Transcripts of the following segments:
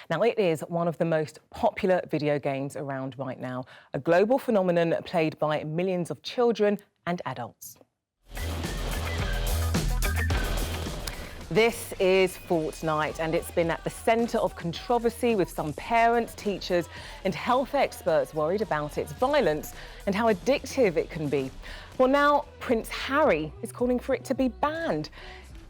Now, it is one of the most popular video games around right now, a global phenomenon played by millions of children and adults. This is Fortnite, and it's been at the centre of controversy, with some parents, teachers and health experts worried about its violence and how addictive it can be. Well, now Prince Harry is calling for it to be banned.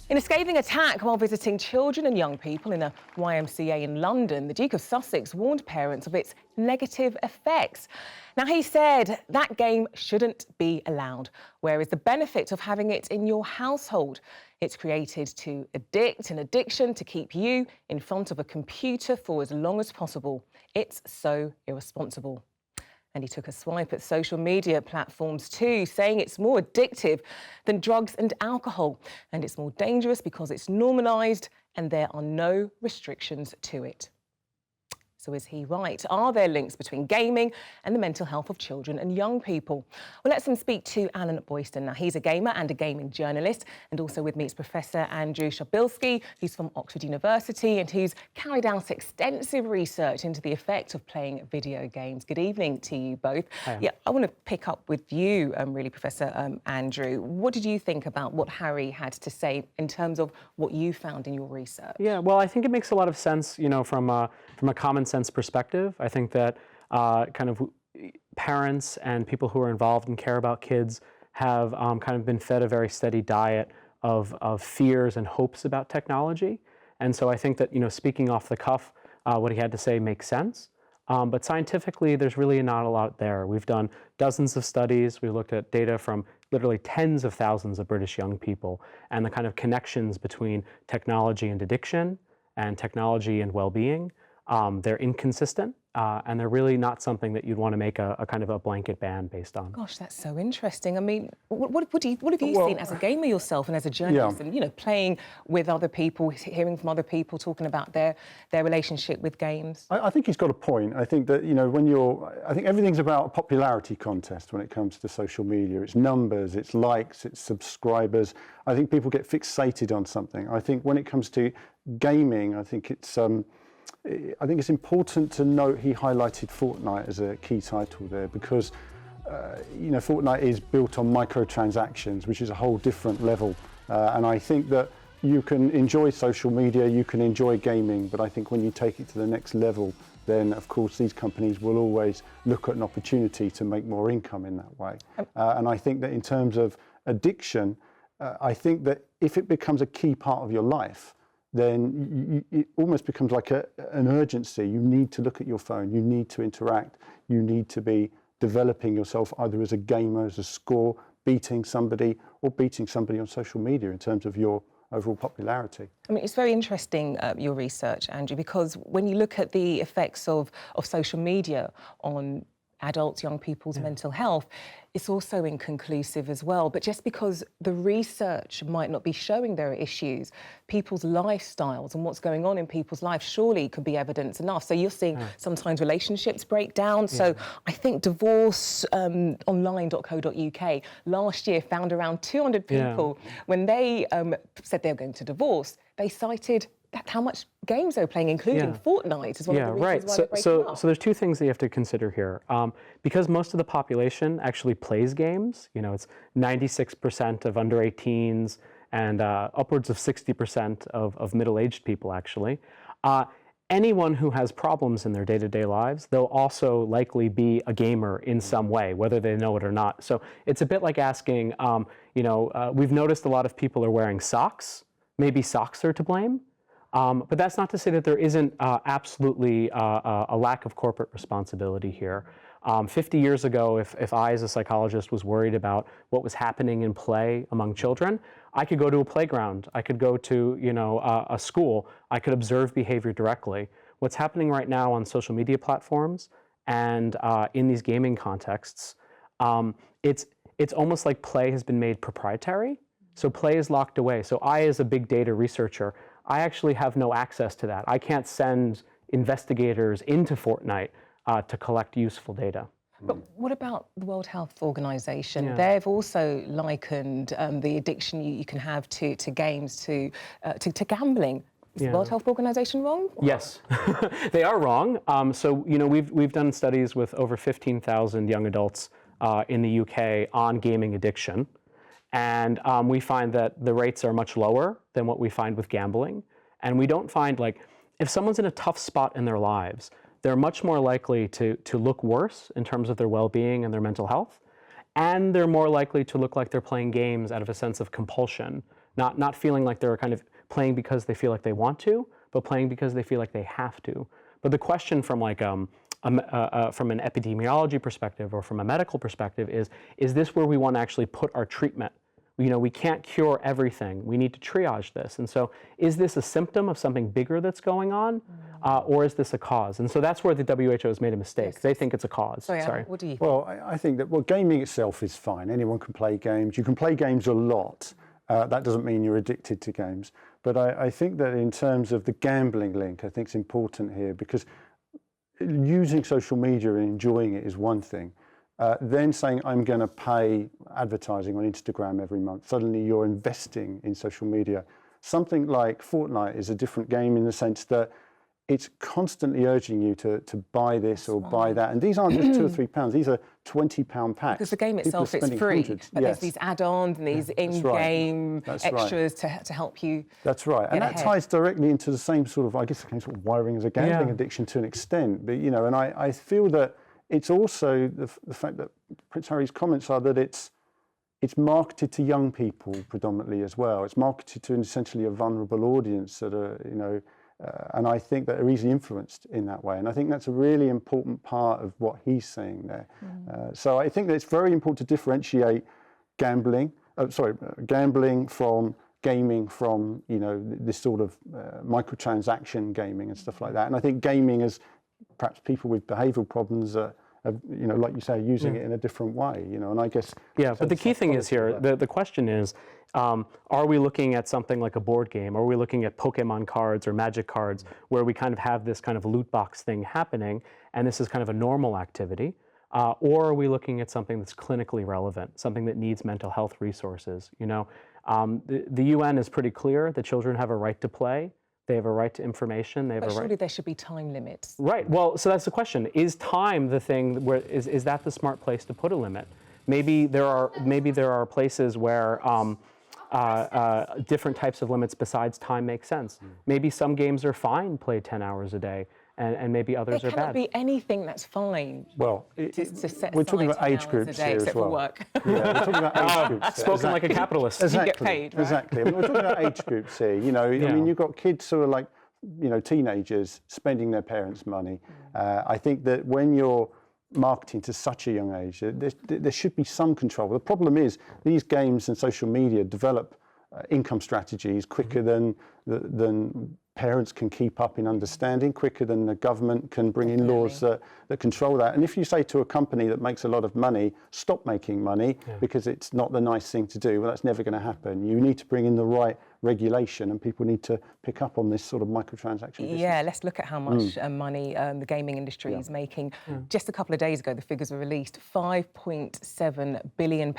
In a scathing attack while visiting children and young people in a YMCA in London, the Duke of Sussex warned parents of its negative effects. Now, he said that game shouldn't be allowed, whereas the benefit of having it in your household. It's created to addict, an addiction to keep you in front of a computer for as long as possible. It's so irresponsible. And he took a swipe at social media platforms too, saying it's more addictive than drugs and alcohol. And it's more dangerous because it's normalised and there are no restrictions to it. So is he right? Are there links between gaming and the mental health of children and young people? Well, let's speak to Alan Boiston. Now, he's a gamer and a gaming journalist. And also with me is Professor Andrew Przybylski, who's from Oxford University and who's carried out extensive research into the effect of playing video games. Good evening to you both. Yeah, I want to pick up with you, really, Professor Andrew. What did you think about what Harry had to say in terms of what you found in your research? Yeah, well, I think it makes a lot of sense, from a common sense perspective. I think that kind of parents and people who are involved and care about kids have kind of been fed a very steady diet of fears and hopes about technology. And so I think that, speaking off the cuff, what he had to say makes sense. But scientifically, there's really not a lot there. We've done dozens of studies. We looked at data from literally tens of thousands of British young people and the kind of connections between technology and addiction and technology and well-being. They're inconsistent, and they're really not something that you'd want to make a kind of a blanket ban based on. Gosh, that's so interesting. I mean, what have you seen as a gamer yourself and as a journalist, and playing with other people, hearing from other people talking about their relationship with games? I think he's got a point. I think that I think everything's about a popularity contest when it comes to social media. It's numbers, it's likes, it's subscribers. I think people get fixated on something. I think when it comes to gaming, I think it's important to note he highlighted Fortnite as a key title there because, Fortnite is built on microtransactions, which is a whole different level. And I think that you can enjoy social media, you can enjoy gaming, but I think when you take it to the next level, then of course these companies will always look at an opportunity to make more income in that way. And I think that in terms of addiction, I think that if it becomes a key part of your life, then it almost becomes like an urgency. You need to look at your phone, you need to interact, you need to be developing yourself either as a gamer, as a score, beating somebody, or beating somebody on social media in terms of your overall popularity. I mean, it's very interesting, your research, Andrew, because when you look at the effects of social media on adults, young people's mental health, it's also inconclusive as well. But just because the research might not be showing there are issues, people's lifestyles and what's going on in people's lives surely could be evidence enough. So you're seeing sometimes relationships break down. So I think divorce online.co.uk last year found around 200 people when they said they were going to divorce, they cited how much games they were playing, including Fortnite, as one of the reasons why they're breaking up. So there's two things that you have to consider here. Because most of the population actually plays games, it's 96% of under 18s and upwards of 60% of middle-aged people, actually. Anyone who has problems in their day-to-day lives, they'll also likely be a gamer in some way, whether they know it or not. So it's a bit like asking, we've noticed a lot of people are wearing socks. Maybe socks are to blame. But that's not to say that there isn't absolutely a lack of corporate responsibility here. 50 years ago, if I as a psychologist was worried about what was happening in play among children, I could go to a playground, I could go to a school, I could observe behavior directly. What's happening right now on social media platforms and in these gaming contexts, it's almost like play has been made proprietary. So play is locked away. So I, as a big data researcher, I actually have no access to that. I can't send investigators into Fortnite to collect useful data. But what about the World Health Organization? They've also likened the addiction you can have to games to gambling. Is the World Health Organization wrong? Yes, they are wrong. So, you know, we've done studies with over 15,000 young adults in the UK on gaming addiction. And we find that the rates are much lower than what we find with gambling. And we don't find, like, if someone's in a tough spot in their lives, they're much more likely to look worse in terms of their well-being and their mental health. And they're more likely to look like they're playing games out of a sense of compulsion, not feeling like they're kind of playing because they feel like they want to, but playing because they feel like they have to. But the question from like from an epidemiology perspective or from a medical perspective is this where we want to actually put our treatment? You know, we can't cure everything. We need to triage this. And so is this a symptom of something bigger that's going on, or is this a cause? And so that's where the WHO has made a mistake. Yes. They think it's a cause. Sorry. What do you think? Well, I think that, well, gaming itself is fine. Anyone can play games. You can play games a lot. That doesn't mean you're addicted to games. But I think that in terms of the gambling link, I think it's important here, because using social media and enjoying it is one thing. Then saying, I'm going to pay advertising on Instagram every month, suddenly you're investing in social media. Something like Fortnite is a different game in the sense that it's constantly urging you to buy this or buy that. And these aren't just £2 or £3, these are £20 packs. Because the game itself is free, but there's these add-ons and these in-game extras to help you. That's right, and that ties directly into the same sort of, I guess, the same sort of wiring as a gambling addiction to an extent. But, you know, and I feel that it's also the fact that Prince Harry's comments are that it's marketed to young people predominantly as well. It's marketed to essentially a vulnerable audience that are, you know, and I think that are easily influenced in that way. And I think that's a really important part of what he's saying there. So I think that it's very important to differentiate gambling from gaming from, you know, this sort of microtransaction gaming and stuff like that. And I think gaming is perhaps people with behavioural problems you know, like you say, using it in a different way, you know, and I guess... Yeah, but the key thing is here, the question is, are we looking at something like a board game? Are we looking at Pokemon cards or Magic cards where we kind of have this kind of loot box thing happening and this is kind of a normal activity? Or are we looking at something that's clinically relevant, something that needs mental health resources? You know, the UN is pretty clear that children have a right to play. They have a right to information. They have but a right. Surely there should be time limits. Right. Well, so that's the question. Is time the thing where is that the smart place to put a limit? Maybe there are places where different types of limits besides time make sense. Maybe some games are fine played 10 hours a day, and maybe others are bad. It cannot be anything that's fine. Well, we're talking about age groups here as well. Work. Yeah, we're talking about age groups. Spoken like a capitalist. Exactly. You get paid, right? Exactly. I mean, we're talking about age groups here. You know, I mean, you've got kids who are like, you know, teenagers spending their parents' money. I think that when you're marketing to such a young age, there should be some control. The problem is these games and social media develop income strategies quicker than parents can keep up in understanding, quicker than the government can bring in laws that control that. And if you say to a company that makes a lot of money, stop making money because it's not the nice thing to do, well, that's never going to happen. You need to bring in the right regulation, and people need to pick up on this sort of microtransaction business. Yeah, let's look at how much money the gaming industry is making. Just a couple of days ago, the figures were released, £5.7 billion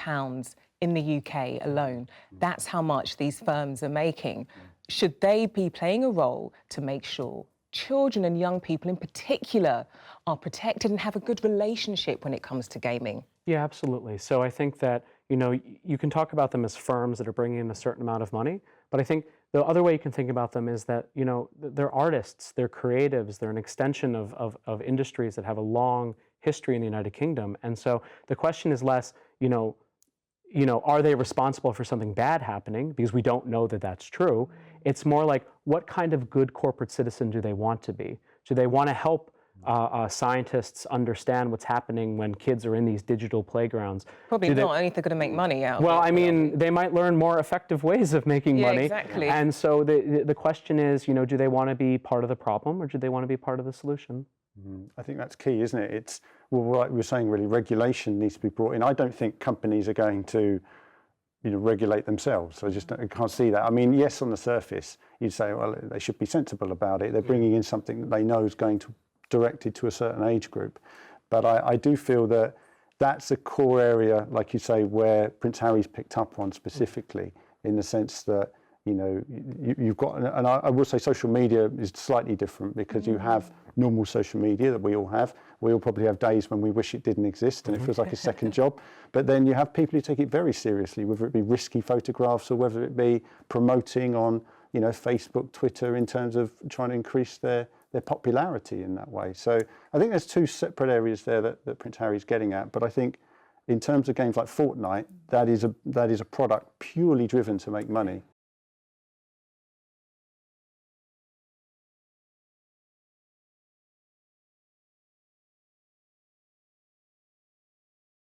in the UK alone. That's how much these firms are making. Should they be playing a role to make sure children and young people in particular are protected and have a good relationship when it comes to gaming? Yeah, absolutely. So I think that, you know, you can talk about them as firms that are bringing in a certain amount of money, but I think the other way you can think about them is that, you know, they're artists, they're creatives, they're an extension of industries that have a long history in the United Kingdom. And so the question is less, you know, are they responsible for something bad happening? Because we don't know that that's true. It's more like, what kind of good corporate citizen do they want to be? Do they want to help scientists understand what's happening when kids are in these digital playgrounds? Probably not, only if they're going to make money out of it. Well, I mean, they might learn more effective ways of making money. Exactly. And so the question is, you know, do they want to be part of the problem or do they want to be part of the solution? I think that's key, isn't it? It's, well, like we were saying, really, regulation needs to be brought in. I don't think companies are going to, you know, regulate themselves. I can't see that. I mean, yes, on the surface, you'd say, well, they should be sensible about it. They're bringing in something that they know is going to directed to a certain age group. But I do feel that that's a core area, like you say, where Prince Harry's picked up on specifically, in the sense that You know, you've got, and I will say social media is slightly different because you have normal social media that we all have. We all probably have days when we wish it didn't exist and it feels like a second job. But then you have people who take it very seriously, whether it be risky photographs or whether it be promoting on, you know, Facebook, Twitter, in terms of trying to increase their popularity in that way. So I think there's two separate areas there that Prince Harry's getting at. But I think in terms of games like Fortnite, that is a product purely driven to make money.